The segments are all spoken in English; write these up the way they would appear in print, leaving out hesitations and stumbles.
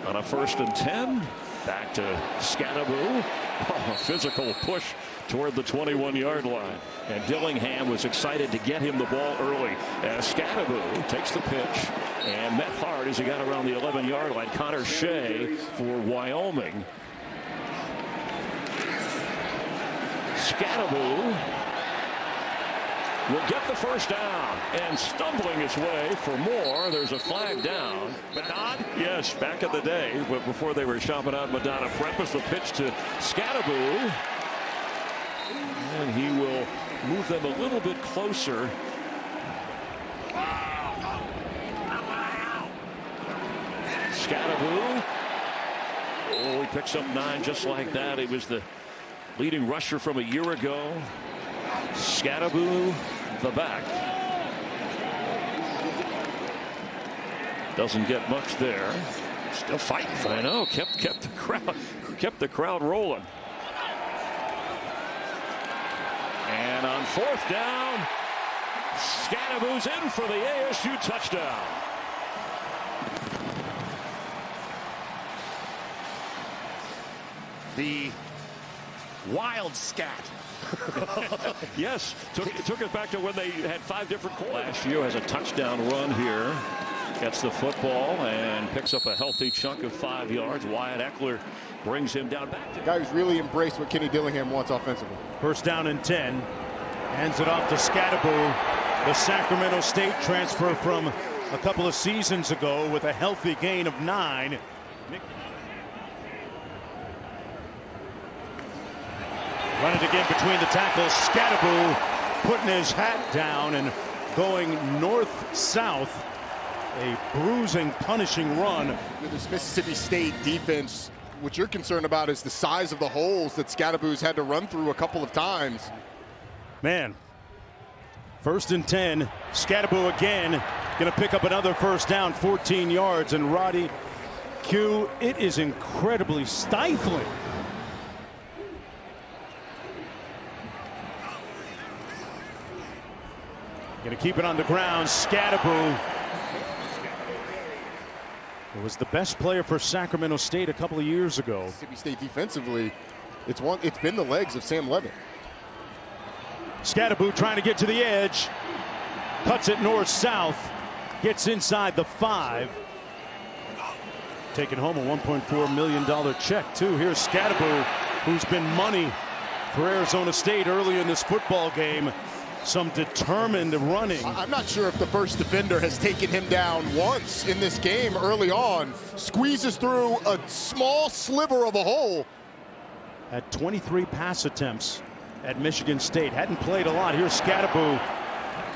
on a 1st and 10. Back to Skattebo. Oh, a physical push toward the 21-yard line. And Dillingham was excited to get him the ball early. As Skattebo takes the pitch and met hard as he got around the 11-yard line. Connor Shea for Wyoming. Skattebo will get the first down, and stumbling his way for more. There's a flag down. Madonna? Yes, back in the day, but before they were shopping out Madonna. Preface the pitch to Skattebo. And he will move them a little bit closer. Skattebo. Oh, he picks up 9 just like that. He was the leading rusher from a year ago. Skattebo, the back. Doesn't get much there. Still fighting. I know. Kept the crowd rolling. And on 4th down, Skattebo's in for the ASU touchdown. The wild scat. Yes, took it back to when they had 5 different quarterbacks. Last year has a touchdown run here. Gets the football and picks up a healthy chunk of 5 yards. Wyatt Eckler brings him down back to guy who's really embraced what Kenny Dillingham wants offensively. 1st down and 10. Hands it off to Skattebo, the Sacramento State transfer from a couple of seasons ago with a healthy gain of 9. Running again between the tackles. Skattebo putting his hat down and going north-south. A bruising, punishing run. This Mississippi State defense, what you're concerned about is the size of the holes that Skattebo's had to run through a couple of times. Man, 1st and 10. Skattebo again going to pick up another 1st down, 14 yards. And Roddy Q, it is incredibly stifling. Going to keep it on the ground. Skattebo was the best player for Sacramento State a couple of years ago. Mississippi State defensively, it's been the legs of Sam Levitt. Skattebo trying to get to the edge. Cuts it north-south. Gets inside the 5. Taking home a $1.4 million check, too. Here's Skattebo, who's been money for Arizona State early in this football game. Some determined running. I'm not sure if the first defender has taken him down once in this game early on. Squeezes through a small sliver of a hole. Had 23 pass attempts at Michigan State. Hadn't played a lot. Here's Skattebo,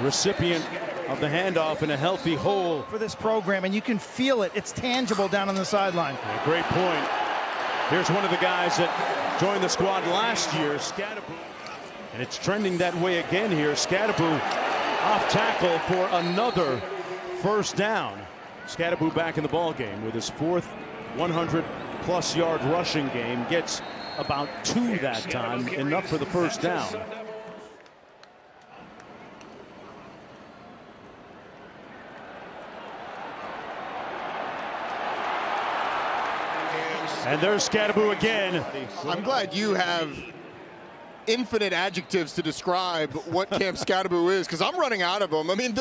recipient of the handoff in a healthy hole. For this program, and you can feel it. It's tangible down on the sideline. Yeah, great point. Here's one of the guys that joined the squad last year, Skattebo. And it's trending that way again here. Skattebo off tackle for another 1st down. Skattebo back in the ball game with his 4th 100+ yard rushing game. Gets about 2 that time, enough for the 1st down. And there's Skattebo again. I'm glad you have infinite adjectives to describe what Camp Skattebo is, because I'm running out of them. I mean,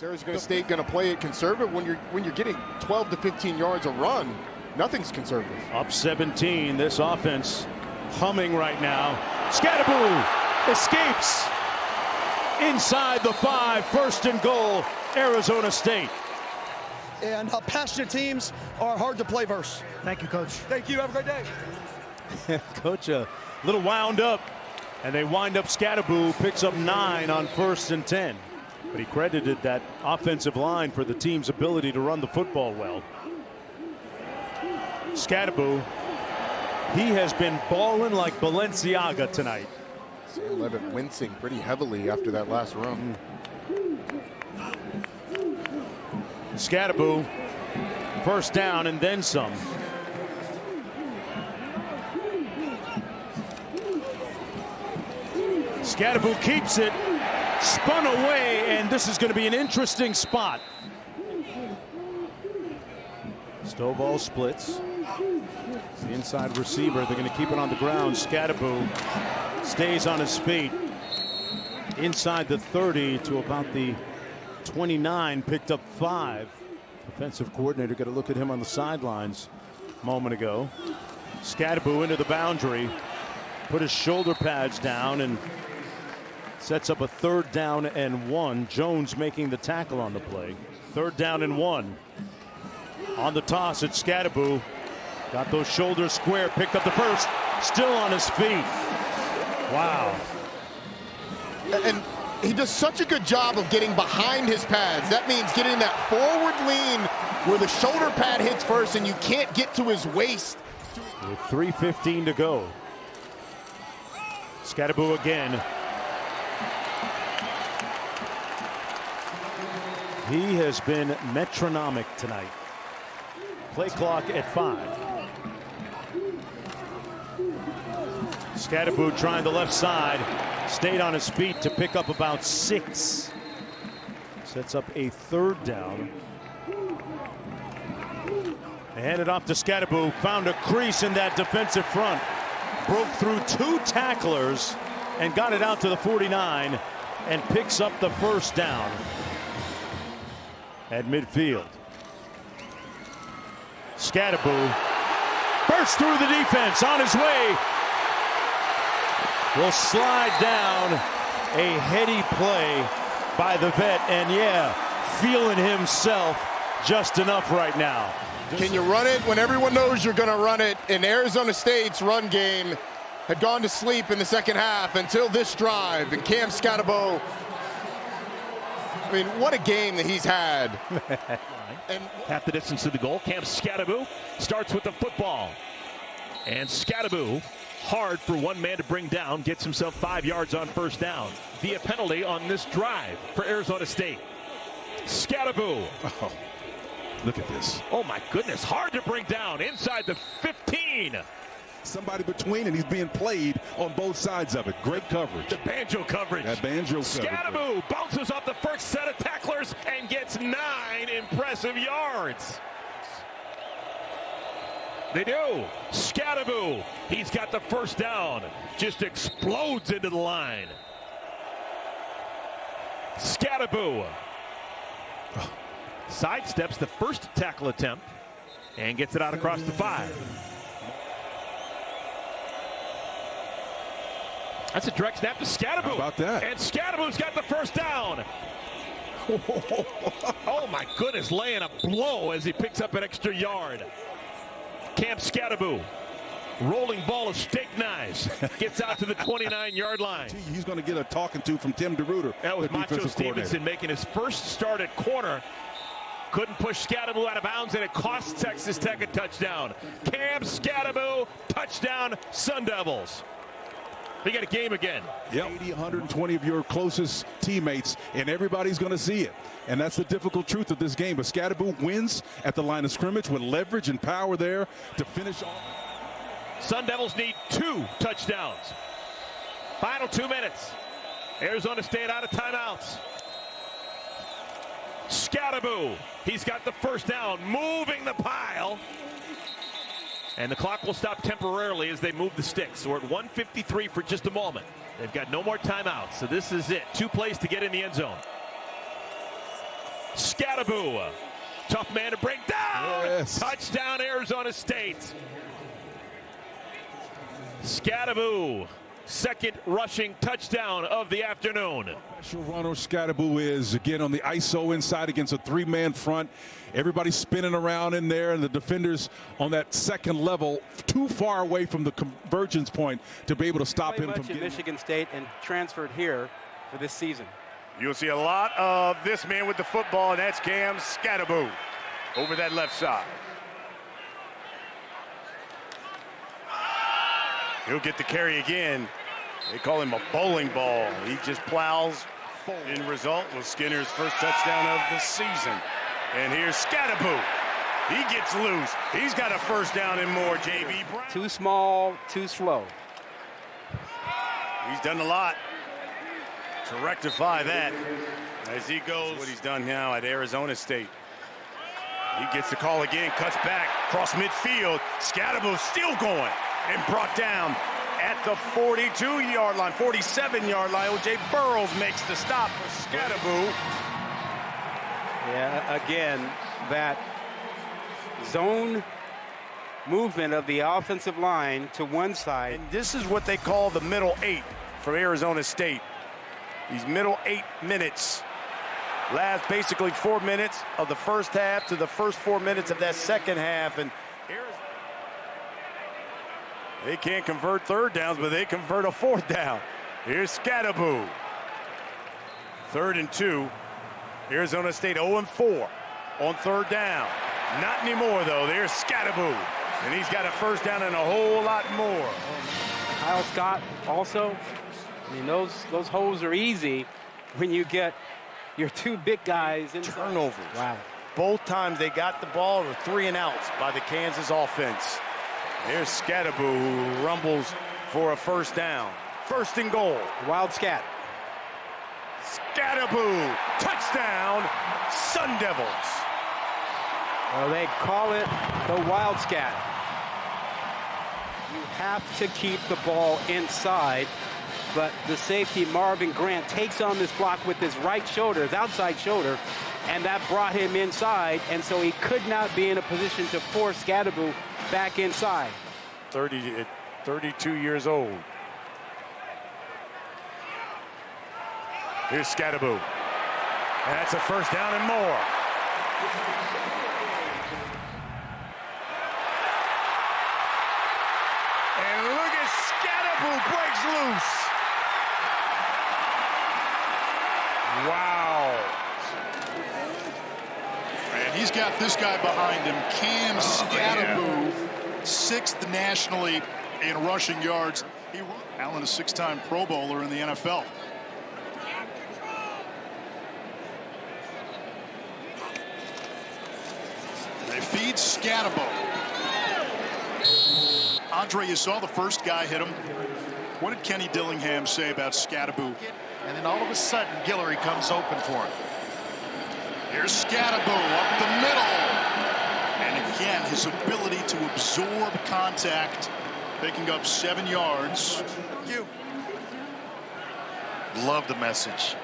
Arizona State going to play it conservative when you're getting 12 to 15 yards a run. Nothing's conservative. Up 17. This offense humming right now. Skattebo escapes inside the 5. 1st and goal, Arizona State. And passionate teams are hard to play versus. Thank you, Coach. Thank you. Have a great day. Coach a little wound up. And they wind up. Skattebo picks up 9 on 1st and 10. But he credited that offensive line for the team's ability to run the football well. Skattebo, he has been balling like Balenciaga tonight. Sam Levitt wincing pretty heavily after that last run. Skattebo, 1st down and then some. Skattebo keeps it, spun away, and this is going to be an interesting spot. Stovall splits. It's the inside receiver. They're going to keep it on the ground. Skattebo stays on his feet. Inside the 30 to about the 29, picked up 5. Defensive coordinator got a look at him on the sidelines a moment ago. Skattebo into the boundary, put his shoulder pads down and sets up a 3rd down and 1. Jones making the tackle on the play. 3rd down and 1. On the toss, it's Skattebo. Got those shoulders square, picked up the first, still on his feet. Wow. And he does such a good job of getting behind his pads. That means getting that forward lean where the shoulder pad hits first and you can't get to his waist. With 3:15 to go. Skattebo again. He has been metronomic tonight. Play clock at 5. Skattebo trying the left side. Stayed on his feet to pick up about 6. Sets up a 3rd down. They hand it off to Skattebo. Found a crease in that defensive front. Broke through 2 tacklers and got it out to the 49 and picks up the 1st down at midfield. Skattebo bursts through the defense on his way. Will slide down. A heady play by the vet, and yeah, feeling himself just enough right now. Can you run it when everyone knows you're going to run it? And Arizona State's run game had gone to sleep in the second half until this drive. And Cam Skattebo, I mean, what a game that he's had. And half the distance to the goal. Cam Skattebo starts with the football. And Skattebo, hard for one man to bring down, gets himself 5 yards on 1st down via penalty on this drive for Arizona State. Skattebo. Oh, look at this. Oh my goodness, hard to bring down inside the 15. Somebody between, and he's being played on both sides of it. Great coverage. The banjo coverage. That banjo coverage. Skattebo bounces off the first set of tacklers and gets 9 impressive yards. They do. Skattebo, he's got the 1st down. Just explodes into the line. Skattebo sidesteps the first tackle attempt and gets it out across the 5. That's a direct snap to Skattebo. How about that? And Skattebo's got the 1st down. Oh my goodness, laying a blow as he picks up an extra yard. Cam Skattebo, rolling ball of steak knives, gets out to the 29-yard line. He's going to get a talking to from Tim DeRuyter. That was Macho Stevenson making his first start at corner. Couldn't push Skattebo out of bounds, and it cost Texas Tech a touchdown. Cam Skattebo, touchdown, Sun Devils. We got a game again. Yep. 80, 120 of your closest teammates, and everybody's going to see it. And that's the difficult truth of this game. But Skattebo wins at the line of scrimmage with leverage and power there to finish off. Sun Devils need 2 touchdowns. Final 2 minutes. Arizona State out of timeouts. Skattebo, he's got the 1st down, moving the pile. And the clock will stop temporarily as they move the sticks. So we're at 1:53 for just a moment. They've got no more timeouts, so this is it. 2 plays to get in the end zone. Skattebo, tough man to bring down. Yes. Touchdown, Arizona State. Skattebo, 2nd rushing touchdown of the afternoon. Special runner Skattebo is again on the ISO inside against a 3-man front. Everybody's spinning around in there, and the defenders on that 2nd level too far away from the convergence point to be able to stop him from getting. Michigan State and transferred here for this season. You'll see a lot of this man with the football, and that's Cam Skattebo over that left side. He'll get the carry again. They call him a bowling ball. He just plows. In result was Skinner's first touchdown of the season. And here's Skattebo. He gets loose. He's got a 1st down and more, J.B. Brown. Too small, too slow. He's done a lot to rectify that as he goes what he's done now at Arizona State. He gets the call again, cuts back, across midfield. Skattebo still going and brought down at the 42-yard line, 47-yard line. O.J. Burrows makes the stop for Skattebo. Yeah, again, that zone movement of the offensive line to one side. And this is what they call the middle 8 for Arizona State. These middle 8 minutes. Last basically 4 minutes of the first half to the first 4 minutes of that second half. And they can't convert third downs, but they convert a fourth down. Here's Skattebo. 3rd and 2. Arizona State 0-4 on third down. Not anymore, though. There's Skattebo. And he's got a first down and a whole lot more. Kyle Scott also. I mean, those holes are easy when you get your two big guys in Turnovers. Wow. Both times they got the ball were 3 and outs by the Kansas offense. There's Skattebo, who rumbles for a first down. 1st and goal. Wild Scat. Skattebo, touchdown, Sun Devils. Well, they call it the Wild Scat. You have to keep the ball inside, but the safety Marvin Grant takes on this block with his right shoulder, his outside shoulder, and that brought him inside, and so he could not be in a position to force Skattebo back inside. 32 years old. Here's Skattebo. And that's a first down and more. And look at Skattebo breaks loose. Wow. And he's got this guy behind him, Cam Skattebo, 6th nationally in rushing yards. Allen, a 6-time Pro Bowler in the NFL. They feed Skattebo. Andre, you saw the first guy hit him. What did Kenny Dillingham say about Skattebo? And then all of a sudden, Guillory comes open for him. Here's Skattebo up the middle. And again, his ability to absorb contact, picking up 7 yards. Love the message.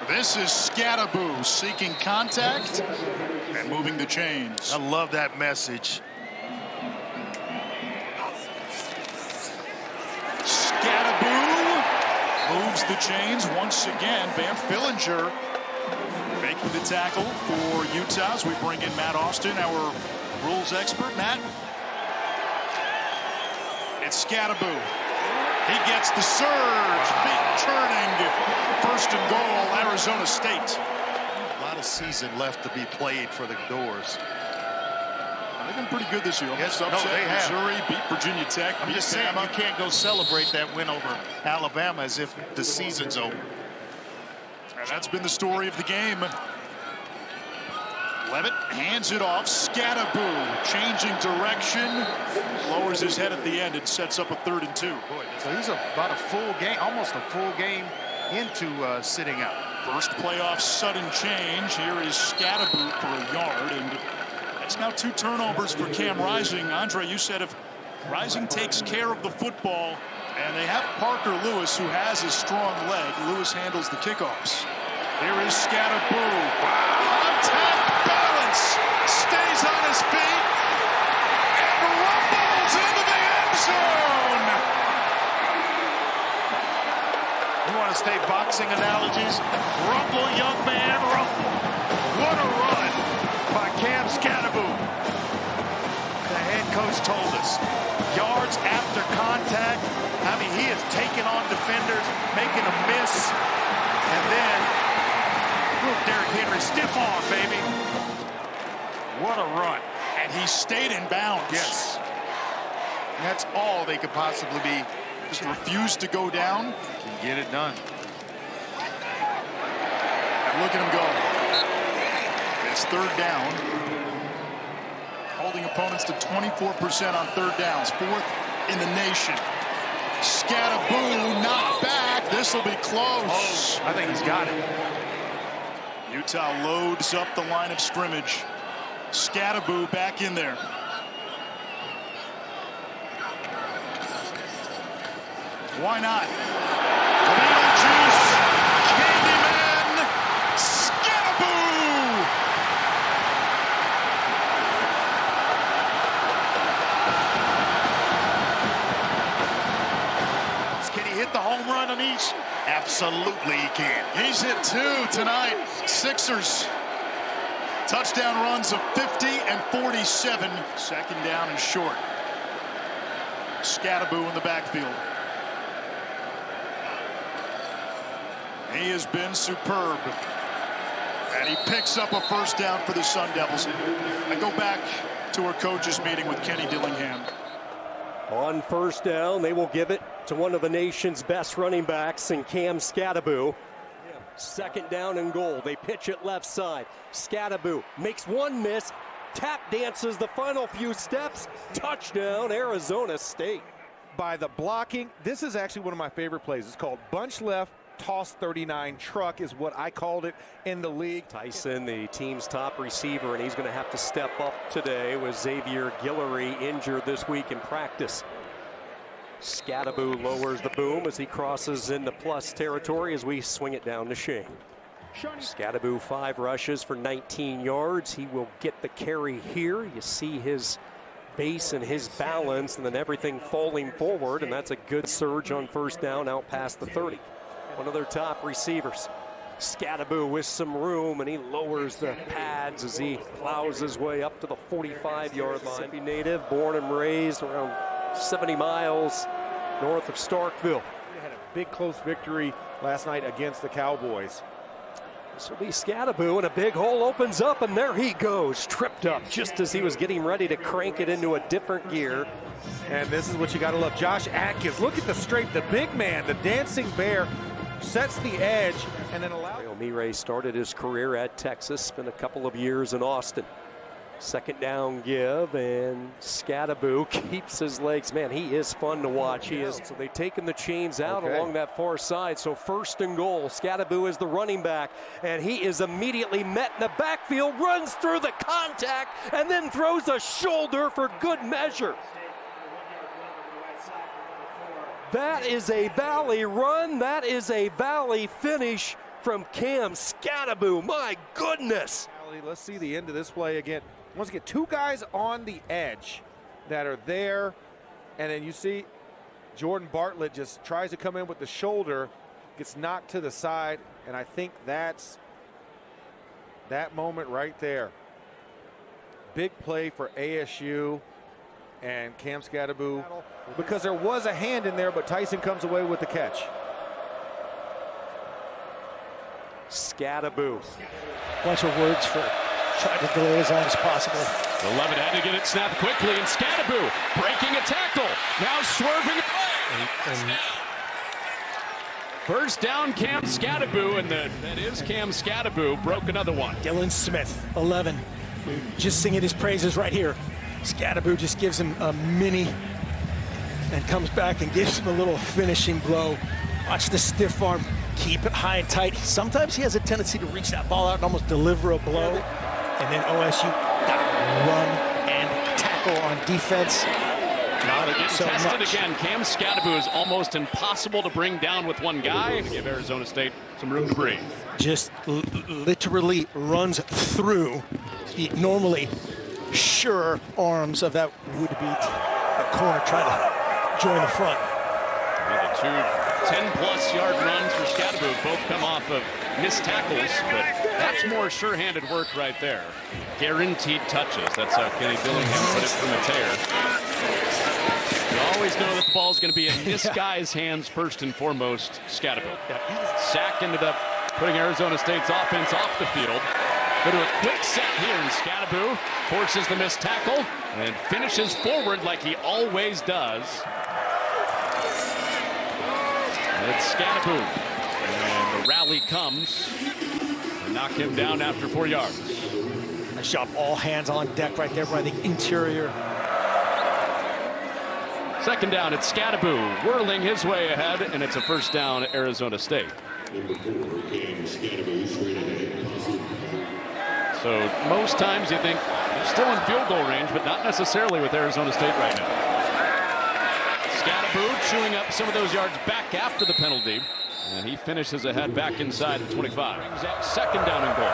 This is Skattebo seeking contact and moving the chains. I love that message. Skattebo moves the chains once again. Van Fillinger making the tackle for Utah as we bring in Matt Austin, our rules expert. Matt, it's Skattebo. He gets the surge, big turning, 1st and goal, Arizona State. A lot of season left to be played for the Doors. They've been pretty good this year. Yes, Almost upset they have. Missouri, beat Virginia Tech. I'm just saying you can't go celebrate that win over Alabama as if the season's over. And that's been the story of the game. Levitt hands it off. Skattebo changing direction, lowers his head at the end and sets up a 3rd and 2. Boy, so he's about a full game, almost a full game into sitting out. First playoff sudden change. Here is Skattebo for a yard, and that's now 2 turnovers for Cam Rising. Andre, you said if Rising takes care of the football, and they have Parker Lewis, who has a strong leg. Lewis handles the kickoffs. Here is Skattebo. Contact, balance, stays on his feet, and rumbles into the end zone. You want to stay boxing analogies? Rumble, young man, rumble. What a run by Cam Skattebo. The head coach told us, yards after contact. I mean, he is taking on defenders, making a miss, and then Derrick Henry, stiff arm, baby. What a run. And he stayed in bounds. Yes. That's all they could possibly be. Just refused to go down. Can get it done. And look at him go. It's 3rd down. Holding opponents to 24% on 3rd downs. 4th in the nation. Skattebo knocked back. This will be close. I think he's got it. Utah loads up the line of scrimmage. Skattebo back in there. Why not? Beetlejuice, Candyman, Skattebo! Can he hit the home run on each? Absolutely he can. He's hit 2 tonight. Sixers. Touchdown runs of 50 and 47. Second down and short. Skattebo in the backfield. He has been superb. And he picks up a first down for the Sun Devils. I go back to our coaches meeting with Kenny Dillingham. On first down, they will give it to one of the nation's best running backs in Cam Skattebo. Second down and goal. They pitch it left side. Skattebo makes one miss, tap dances the final few steps. Touchdown, Arizona State. By the blocking, this is actually one of my favorite plays. It's called bunch left, toss 39 truck is what I called it in the league. Tyson, the team's top receiver, and he's going to have to step up today with Xavier Guillory injured this week in practice. Skattebo lowers the boom as he crosses into plus territory as we swing it down to Shane. Skattebo 5 rushes for 19 yards. He will get the carry here. You see his base and his balance and then everything falling forward, and that's a good surge on first down out past the 30. One of their top receivers. Skattebo with some room, and he lowers the pads as he plows his way up to the 45-yard line. Mississippi native, born and raised around 70 miles north of Starkville. They had a big close victory last night against the Cowboys. This will be Skattebo, and a big hole opens up, and there he goes, tripped up just as he was getting ready to crank it into a different gear. And this is what you got to love. Josh Atkins, look at the strength, the big man, the dancing bear, sets the edge and then allows. Mire started his career at Texas, spent a couple of years in Austin. Second down give, and Skattebo keeps his legs. Man, he is fun to watch. He is. So they've taken the chains out along that far side. So first and goal. Skattebo is the running back, and he is immediately met in the backfield, runs through the contact, and then throws a shoulder for good measure. That is a valley run. That is a valley finish from Cam Skattebo. My goodness. Let's see the end of this play again. Once again, 2 guys on the edge that are there, and then you see Jordan Bartlett just tries to come in with the shoulder, gets knocked to the side, and I think that's that moment right there. Big play for ASU and Cam Skattebo, because there was a hand in there, but Tyson comes away with the catch. Skattebo. Bunch of words for trying to delay as long as possible. 11 had to get it snapped quickly, and Skattebo breaking a tackle, now swerving away. First down, Cam Skattebo, and that is Cam Skattebo, broke another one. Dylan Smith, 11. We're just singing his praises right here. Skattebo just gives him a mini and comes back and gives him a little finishing blow. Watch the stiff arm, keep it high and tight. Sometimes he has a tendency to reach that ball out and almost deliver a blow. And then OSU got to run and tackle on defense. Not getting so tested much. again. Cam Skattebo is almost impossible to bring down with one guy. To give Arizona State some room to breathe. Just literally runs through the normally sure arms of that would-be corner trying to join the front. The two 10-plus yard runs for Skattebo both come off of missed tackles, but that's more sure-handed work right there. Guaranteed touches. That's how Kenny Dillingham put it from a tear. You always know that the ball is going to be in this guy's hands first and foremost, Skattebo. Sack ended up putting Arizona State's offense off the field. Go to a quick set here, and Skattebo forces the missed tackle and finishes forward like he always does. It's Skattebo, and the rally comes and knock him down after 4 yards. Nice job, all hands on deck right there by the interior. Second down, it's Skattebo whirling his way ahead, and it's a first down, Arizona State. So most times you think Still in field goal range, but not necessarily with Arizona State right now. Skattebo chewing up some of those yards back after the penalty. And he finishes ahead back inside the 25. Brings up 2nd down and goal.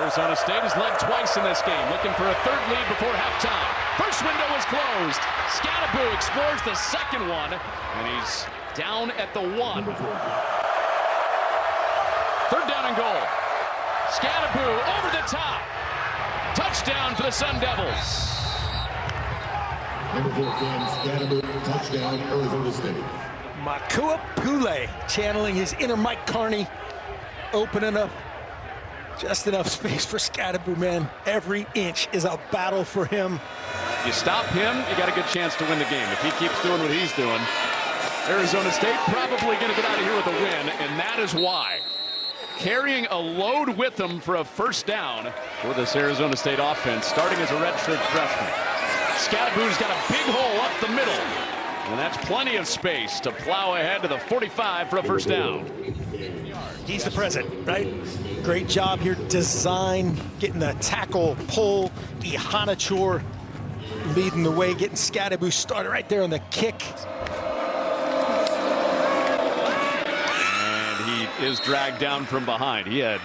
Arizona State has led twice in this game, looking for a 3rd lead before halftime. First window is closed. Skattebo explores the 2nd one, and he's down at the 1. 3rd down and goal. Skattebo over the top. Touchdown for the Sun Devils. Number 4, Skattebo, touchdown, Arizona State. Makua Pule channeling his inner Mike Carney, opening up just enough space for Skattebo, man. Every inch is a battle for him. You stop him, you got a good chance to win the game. If he keeps doing what he's doing, Arizona State probably going to get out of here with a win, and that is why. Carrying a load with them for a 1st down for this Arizona State offense, starting as a redshirt freshman. Skattebo's got a big hole up the middle, and that's plenty of space to plow ahead to the 45 for a 1st down. He's the present, right? Great job here, design, getting the tackle, pull, Ihanachor leading the way, getting Skattebo started right there on the kick. And he is dragged down from behind. He had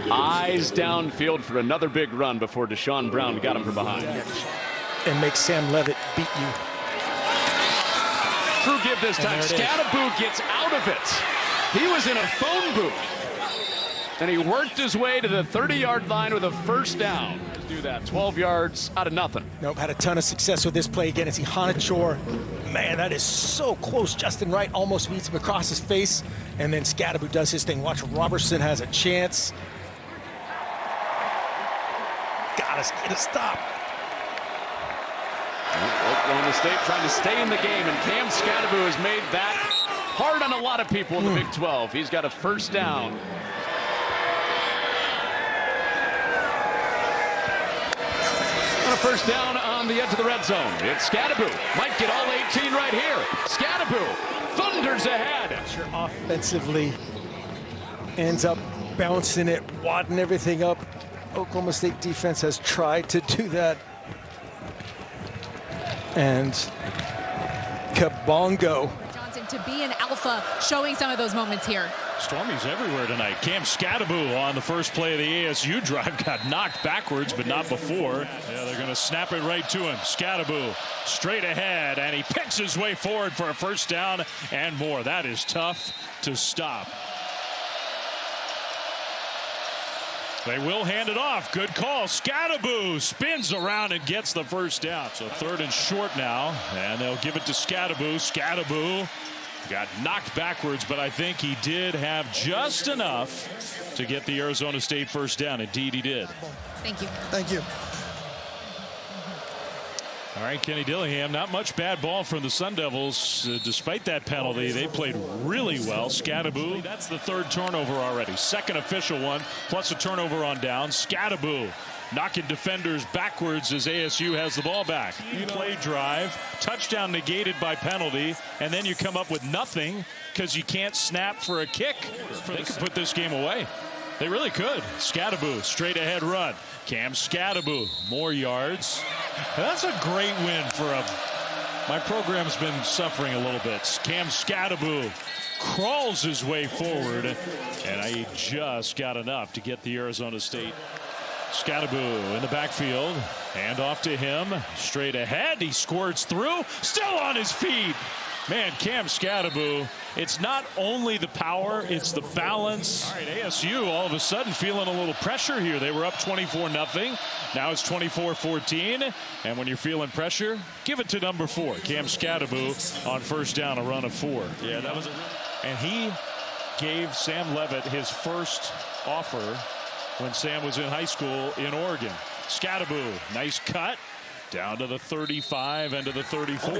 eyes downfield for another big run before Deshaun Brown got him from behind. And make Sam Levitt beat you. True give this time. Skattebo gets out of it. He was in a phone booth, and he worked his way to the 30-yard line with a 1st down. Do that, 12 yards out of nothing. Nope, had a ton of success with this play again. It's Ihanachor. Man, that is so close. Justin Wright almost beats him across his face, and then Skattebo does his thing. Watch, Robertson has a chance. Gotta get a stop. Oklahoma State trying to stay in the game, and Cam Skattebo has made that hard on a lot of people in the Big 12. He's got a 1st down. And a 1st down on the edge of the red zone. It's Skattebo. Might get all 18 right here. Skattebo thunders ahead. Sure, offensively ends up bouncing it, wadding everything up. Oklahoma State defense has tried to do that. And Kabongo. Johnson to be an alpha, showing some of those moments here. Stormy's everywhere tonight. Cam Skattebo on the first play of the ASU drive got knocked backwards, but not before. Yeah, they're going to snap it right to him. Skattebo straight ahead, and he picks his way forward for a 1st down and more. That is tough to stop. They will hand it off. Good call. Skattebo spins around and gets the 1st down. So 3rd and short now, and they'll give it to Skattebo. Skattebo got knocked backwards, but I think he did have just enough to get the Arizona State 1st down. Indeed, he did. Thank you. Thank you. All right, Kenny Dillingham, not much bad ball from the Sun Devils. Despite that penalty, they played really well. Skattebo, that's the 3rd turnover already. 2nd official one, plus a turnover on down. Skattebo knocking defenders backwards as ASU has the ball back. Play drive, touchdown negated by penalty, and then you come up with nothing because you can't snap for a kick. They could put this game away. They really could. Skattebo, straight ahead run. Cam Skattebo, more yards. That's a great win for a... My program's been suffering a little bit. Cam Skattebo crawls his way forward, and he just got enough to get the Arizona State. Skattebo in the backfield, hand off to him, straight ahead. He squirts through, still on his feet. Man, Cam Skattebo, it's not only the power, it's the balance. All right, ASU all of a sudden feeling a little pressure here. They were up 24-0. Now it's 24-14. And when you're feeling pressure, give it to number 4, Cam Skattebo on 1st down, a run of 4. Yeah, that was and he gave Sam Levitt his first offer when Sam was in high school in Oregon. Skattebo, nice cut. Down to the 35 and to the 34.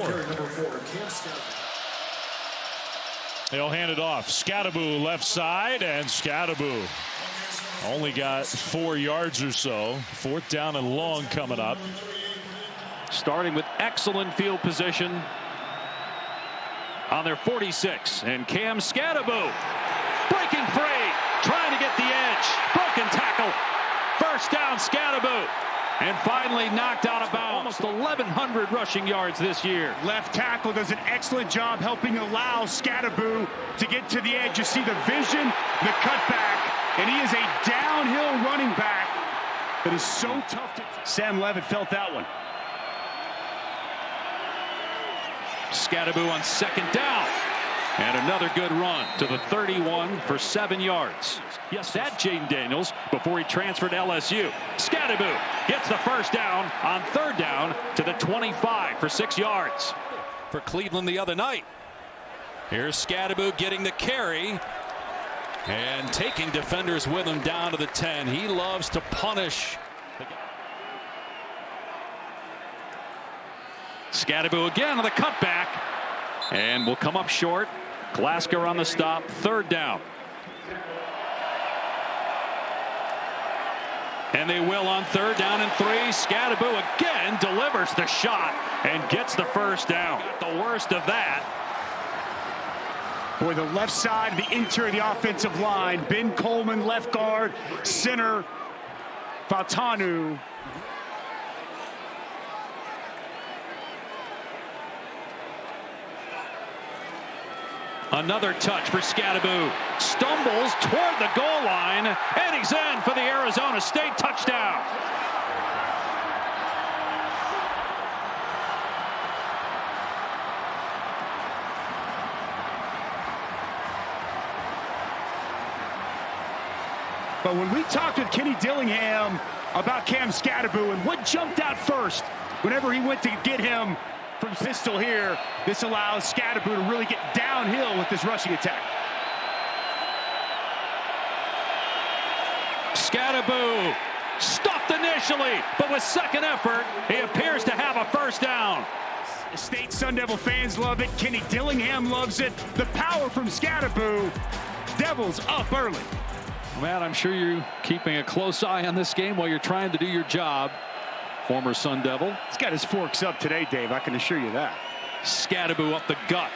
They'll hand it off. Skattebo left side, and Skattebo only got 4 yards or so. 4th down and long coming up. Starting with excellent field position on their 46. And Cam Skattebo breaking free, trying to get the First down, Skattebo. And finally knocked out of bounds. Almost 1,100 rushing yards this year. Left tackle does an excellent job helping allow Skattebo to get to the edge. You see the vision, the cutback, and he is a downhill running back that is so tough to... Sam Levitt felt that one. Skattebo on second down. And another good run to the 31 for 7 yards. Yes, that Jaden Daniels before he transferred to LSU. Skattebo gets the first down on third down to the 25 for 6 yards. For Cleveland the other night. Here's Skattebo getting the carry and taking defenders with him down to the 10. He loves to punish. Skattebo again on the cutback and will come up short. Glasgow on the stop, third down. And they will on third down and 3. Skattebo again delivers the shot and gets the first down. Got the worst of that. Boy, the left side, the interior of the offensive line. Ben Coleman, left guard, center, Fautanu. Another touch for Skattebo. Stumbles toward the goal line, and he's in for the Arizona State touchdown. But when we talked with Kenny Dillingham about Cam Skattebo and what jumped out first, whenever he went to get him from pistol here, this allows Skattebo to really get downhill with this rushing attack. Skattebo stuffed initially, but with second effort, he appears to have a first down. State Sun Devil fans love it. Kenny Dillingham loves it. The power from Skattebo. Devils up early. Matt, I'm sure you're keeping a close eye on this game while you're trying to do your job. Former Sun Devil. He's got his forks up today, Dave. I can assure you that. Skattebo up the gut.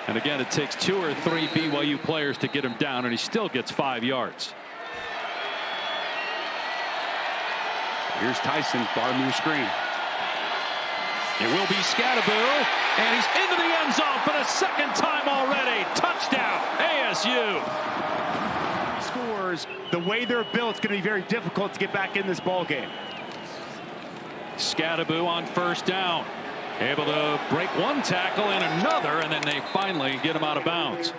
And again, it takes 2 or 3 BYU players to get him down, and he still gets 5 yards. Here's Tyson, bottom of the screen. It will be Skattebo, and he's into the end zone for the second time already. Touchdown, ASU. Scores. The way they're built, it's going to be very difficult to get back in this ball game. Skattebo on first down. Able to break one tackle and another, and then they finally get him out of bounds.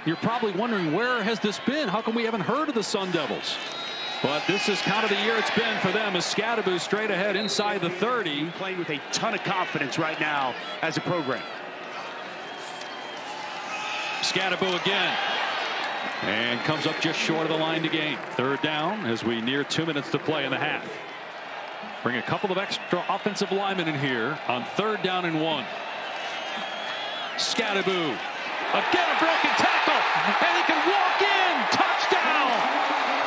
You're probably wondering, where has this been? How come we haven't heard of the Sun Devils? But this is kind of the year it's been for them, as Skattebo straight ahead inside the 30. Playing with a ton of confidence right now as a program. Skattebo again. And comes up just short of the line to gain. Third down as we near 2 minutes to play in the half. Bring a couple of extra offensive linemen in here on third down and 1. Skattebo. Again a broken tackle. And he can walk in. Touchdown.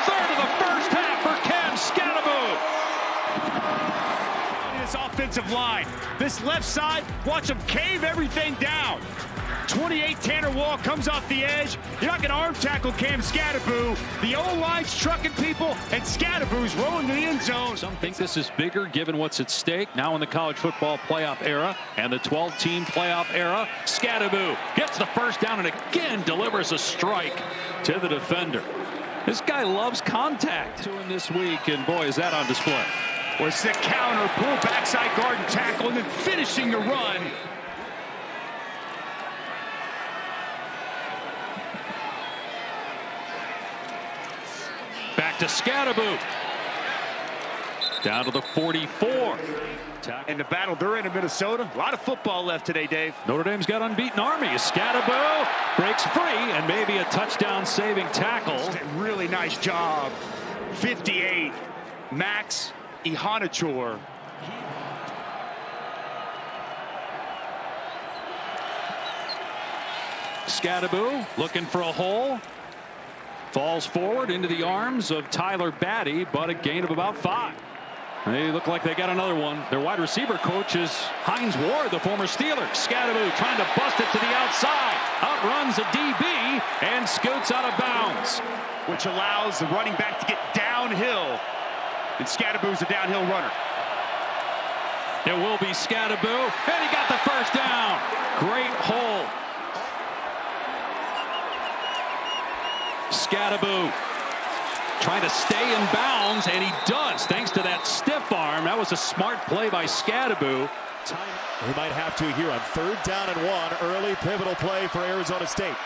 Third of the first half for Cam Skattebo. This offensive line. This left side, watch him cave everything down. 28 Tanner Wall comes off the edge. You're not going to arm tackle Cam Skattebo. The O-line's trucking people, and Skattebo's rolling to the end zone. Some think this is bigger given what's at stake now in the college football playoff era and the 12-team playoff era. Skattebo gets the first down and again delivers a strike to the defender. This guy loves contact. To him this week, and boy, is that on display. Was the counter, pull backside guard and tackle, and then finishing the run. Back to Skattebo. Down to the 44. And the battle they're in Minnesota. A lot of football left today, Dave. Notre Dame's got unbeaten Army. Skattebo breaks free and maybe a touchdown saving tackle. Really nice job. 58. Max Ihanachor. Skattebo looking for a hole. Falls forward into the arms of Tyler Batty, but a gain of about 5. They look like they got another one. Their wide receiver coach is Hines Ward, the former Steeler. Skattebo trying to bust it to the outside. Outruns a DB and scoots out of bounds. Which allows the running back to get downhill And Skattebo's a downhill runner. It will be Skattebo, and he got the first down. Great hole. Skattebo trying to stay in bounds, and he does, thanks to that stiff arm. That was a smart play by Skattebo. He might have to here on 3rd down and 1. Early pivotal play for Arizona State.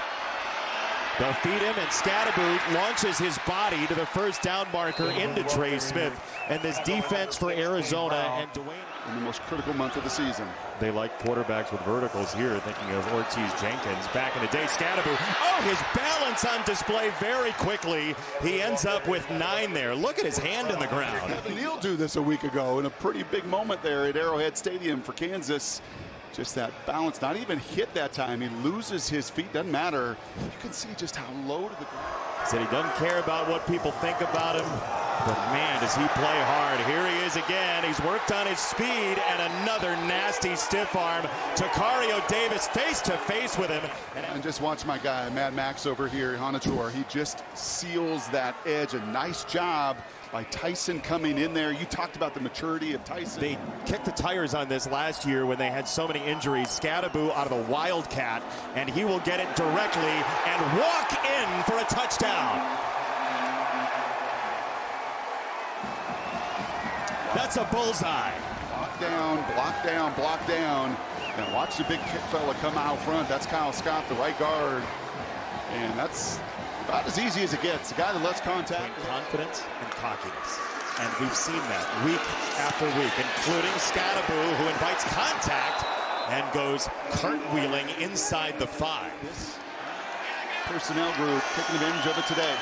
They'll feed him, and Skattebo launches his body to the first down marker into Trey Smith. And this defense for Arizona and Dwayne. In the most critical month of the season. They like quarterbacks with verticals here, thinking of Ortiz Jenkins back in the day. Skattebo, oh, his balance on display very quickly. He ends up with 9 there. Look at his hand in the ground. Neal do this a week ago in a pretty big moment there at Arrowhead Stadium for Kansas. Just that balance, not even hit that time. He loses his feet, doesn't matter. You can see just how low to the ground. Said he doesn't care about what people think about him, but man, does he play hard. Here he is again. He's worked on his speed, and another nasty stiff arm. Tacario Davis face to face with him. And just watch my guy, Mad Max over here, Hanachor. He just seals that edge. A nice job by Tyson coming in there. You talked about the maturity of Tyson. They kicked the tires on this last year when they had so many injuries. Skattebo out of the Wildcat, and he will get it directly and walk in for a touchdown. That's a bullseye. Block down, block down, block down. And watch the big fella come out front. That's Kyle Scott, the right guard. And that's about as easy as it gets. The guy that lets contact. Confidence and cockiness. And we've seen that week after week, including Skattebo, who invites contact and goes cartwheeling inside the 5. This personnel group taking advantage of it today.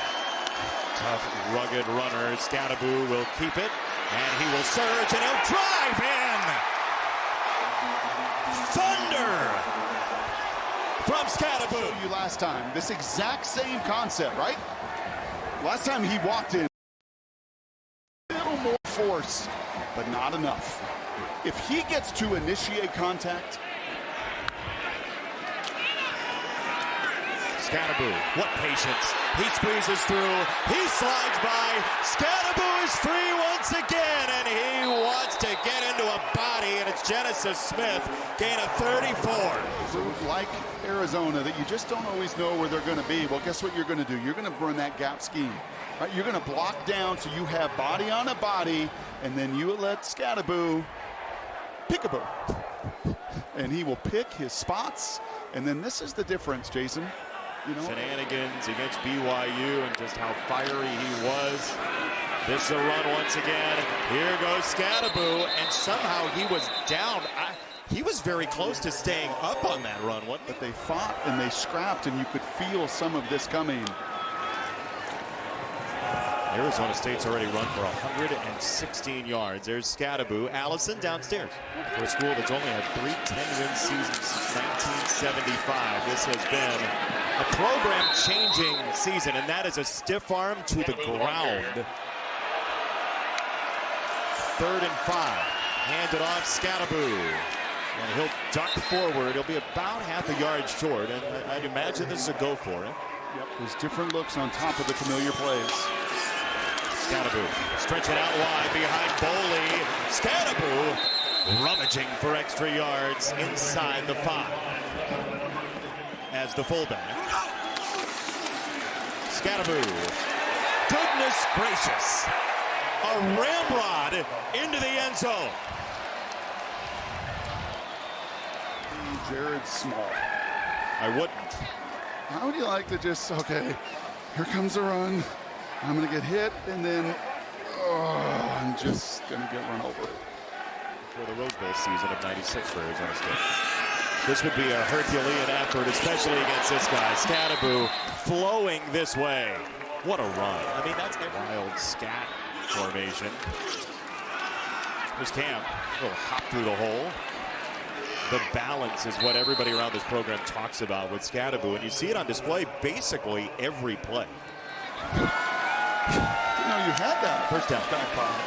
Tough, rugged runner. Skattebo will keep it, and he will surge, and he'll drive in. Thunder from Skattebo. I showed you last time, this exact same concept, right? Last time he walked in, a little more force, but not enough. If he gets to initiate contact. Skattebo, what patience. He squeezes through, he slides by. Skattebo is free once again, and he wants to get into a body, and it's Genesis Smith, gain of 34. Like Arizona, that you just don't always know where they're going to be. Well, guess what you're going to do? You're going to run that gap scheme. Right? You're going to block down so you have body on a body, and then you let Skattebo pickaboo. And he will pick his spots, and then this is the difference, Jason. You know, shenanigans against BYU and just how fiery he was. This is a run once again. Here goes Skattebo, and somehow he was down. He was very close to staying up on that run. But they fought and they scrapped, and you could feel some of this coming. Arizona State's already run for 116 yards. There's Skattebo. Allison downstairs. For a school that's only had 3 10-win seasons since 1975, this has been a program-changing season, and that is a stiff arm to the ground. 3rd and 5. Handed off Skattebo. And he'll duck forward. He'll be about half a yard short, and I'd imagine this is a go for him. Yep, there's different looks on top of the familiar plays. Skattebo stretch it out wide behind Boley. Skattebo rummaging for extra yards inside the 5. As the fullback. Skattebo. Goodness gracious. A ramrod into the end zone. Jared Small. I wouldn't. How would you like to just, okay, here comes the run. I'm going to get hit, and then I'm just going to get run over. For the Rose Bowl season of '96 for Arizona State. This would be a Herculean effort, especially against this guy. Skattebo flowing this way. What a run. I mean, that's a wild scat formation. Here's Cam. He'll hop through the hole. The balance is what everybody around this program talks about with Skattebo, and you see it on display basically every play. Didn't know you had that. First down.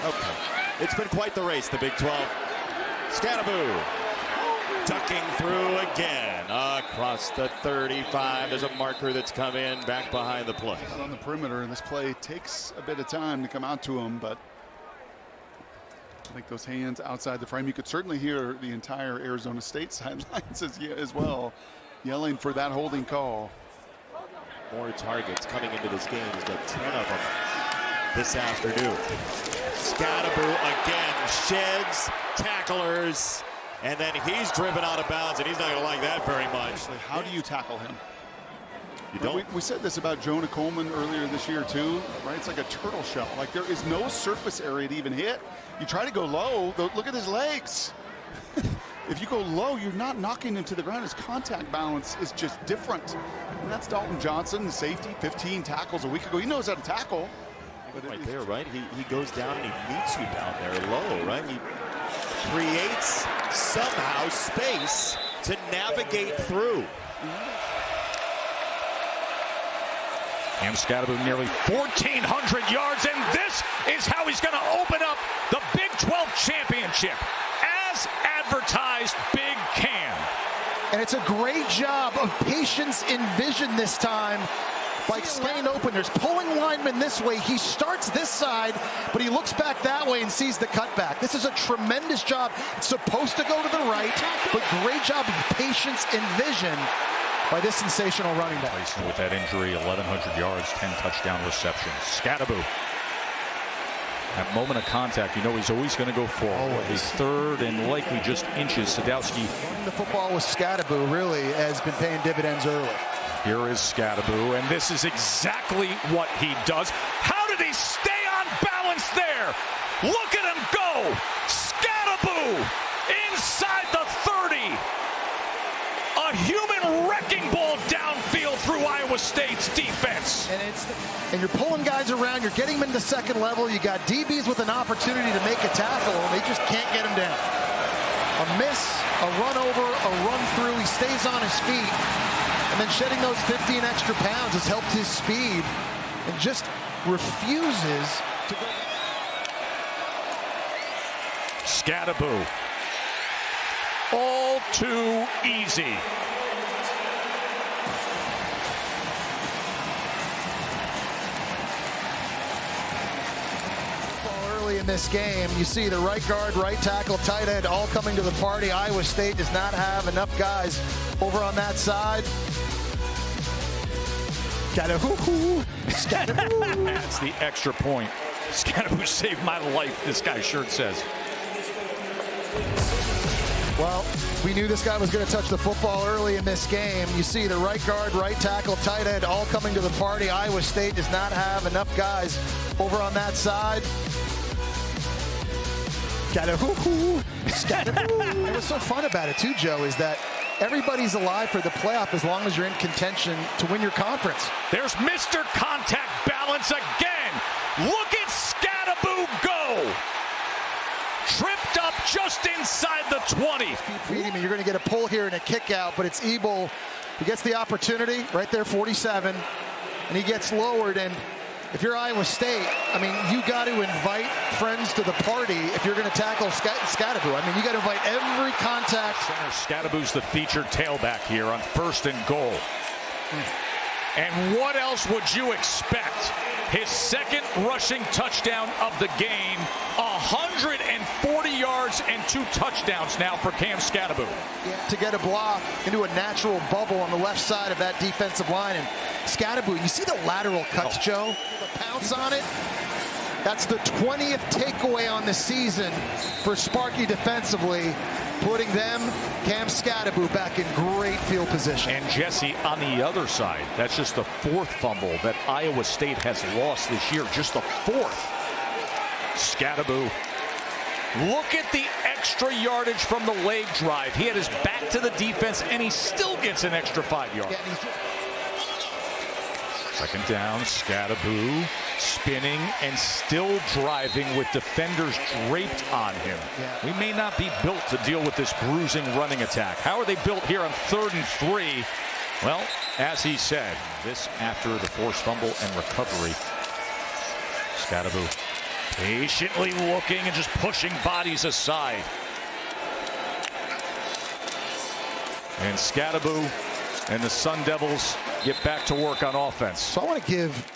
Okay. It's been quite the race, the Big 12. Skattebo ducking through again across the 35. There's a marker that's come in back behind the play. On the perimeter, and this play takes a bit of time to come out to him, but I think those hands outside the frame. You could certainly hear the entire Arizona State sidelines as well, yelling for that holding call. More targets coming into this game. He's got 10 of them this afternoon. Skattebo again sheds tacklers, and then he's driven out of bounds, and he's not going to like that very much. How do you tackle him? You don't. We said this about Jonah Coleman earlier this year too, right? It's like a turtle shell. Like there is no surface area to even hit. You try to go low, look at his legs. If you go low, you're not knocking him to the ground. His contact balance is just different. And that's Dalton Johnson, the safety, 15 tackles a week ago. He knows how to tackle. But right there, right? He goes down and he meets you down there low, right? He creates somehow space to navigate through. Cam Skattebo nearly 1,400 yards, and this is how he's going to open up the Big 12 championship. As advertised, Big Cam. And it's a great job of patience and vision this time by staying open. There's pulling linemen this way. He starts this side, but he looks back that way and sees the cutback. This is a tremendous job. It's supposed to go to the right, but great job of patience and vision by this sensational running back. With that injury, 1,100 yards, 10 touchdown receptions. Skattebo. That moment of contact, you know he's always going to go forward. His third and likely just inches. Sadowski. The football with Skattebo really has been paying dividends early. Here is Skattebo, and this is exactly what he does. How did he stay on balance there? Look at him go! Skattebo inside the 30. A human wrecking ball downfield through Iowa State's defense. And you're pulling guys around, you're getting them into second level, you got DBs with an opportunity to make a tackle, and they just can't get him down. A miss, a run over, a run through, he stays on his feet, and then shedding those 15 extra pounds has helped his speed, and just refuses to go. Skattebo. All too easy. Early in this game, you see the right guard, right tackle, tight end all coming to the party. Iowa State does not have enough guys over on that side. Skattebo. That's the extra point. Skattebo saved my life, this guy's shirt says. Well, we knew this guy was going to touch the football early in this game. You see the right guard, right tackle, tight end all coming to the party. Iowa State does not have enough guys over on that side. Skattebo. And what's so fun about it too, Joe, is that everybody's alive for the playoff as long as you're in contention to win your conference. There's Mr. Contact Balance again. Look at Skattebo go. Tripped up just inside the 20. Keep feeding me. You're going to get a pull here and a kick out, but it's Ebel who gets the opportunity right there, 47, and he gets lowered. And if you're Iowa State, I mean, you got to invite friends to the party if you're going to tackle Skattebo. I mean, you got to invite every contact. Skattebo's the featured tailback here on 1st and goal. And what else would you expect? His second rushing touchdown of the game, 140 yards and 2 touchdowns now for Cam Skattebo. To get a block into a natural bubble on the left side of that defensive line. And Skattebo, you see the lateral cuts, Joe? The pounce on it. That's the 20th takeaway on the season for Sparky defensively, putting them, Cam Skattebo, back in great field position. And Jesse, on the other side, that's just the 4th fumble that Iowa State has lost this year. Just the 4th. Skattebo. Look at the extra yardage from the leg drive. He had his back to the defense, and he still gets an extra 5 yards. Second down, Skattebo spinning and still driving with defenders draped on him. We may not be built to deal with this bruising running attack. How are they built here on 3rd and 3? Well, as he said, this after the forced fumble and recovery. Skattebo patiently looking and just pushing bodies aside. And Skattebo and the Sun Devils get back to work on offense. So I want to give